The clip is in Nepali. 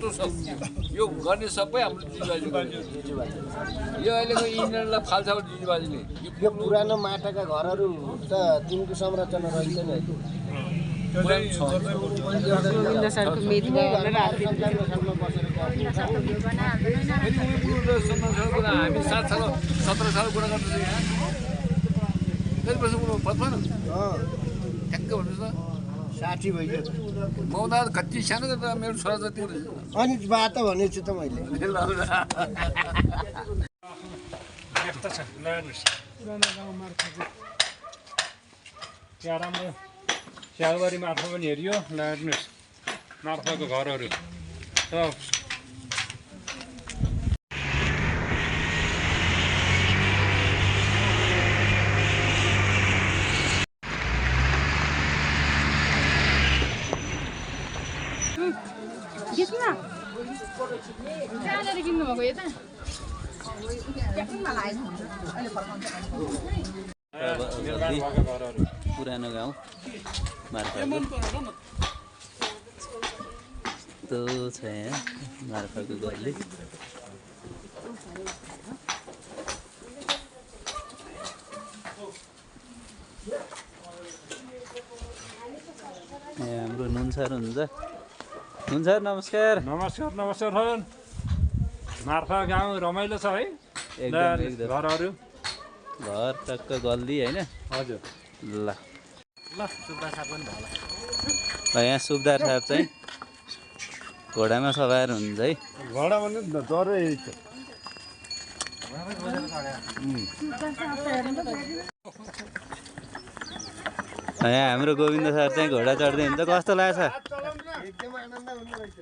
छोटो छ यो गर्ने सबै हाम्रो दिदीबाजी यो अहिलेको इन्जिनियरलाई फाल्छ दिदीबाजीले यो पुरानो माटाका घरहरू त तिनको संरचना रहेछ नि गोविन्द सरको मेरीमा गरेर हामी 7 साल 17 साल कुरा गर्दैछौँ यहाँ कति वर्ष पत्मा ठ्याक्क भन्नुहोस् न 60 भइसक्यो म त कति सानो त मेरो छोरा जति अनि बात भनेको छु त मैले यस्तो छ हेर्नुहोस् पुरानो गाउँ मार्फतको त्यहाँ राम्रो स्यालबारी मार्फत पनि हेरियो हेर्नुहोस् मार्फतको घरहरू सब पुरानो गाउँ मार्फतको त्यो छ यहाँ मार्फतको गल्ली हाम्रो नुनसर हुन्छ नुनसर नमस्कार नमस्कार नमस्कार मार्फत गाउँ रमाइलो छ है एकदम घरहरू घर टक्क गल्ली होइन हजुर ल यहाँ सुब्दार साहब चाहिँ घोडामा सवार हुन्छ है घोडा भने डरै यहाँ हाम्रो गोविन्द सर चाहिँ घोडा चढ्दै हुन्छ कस्तो लाग्छ एकदम आनन्द हुने रहेछ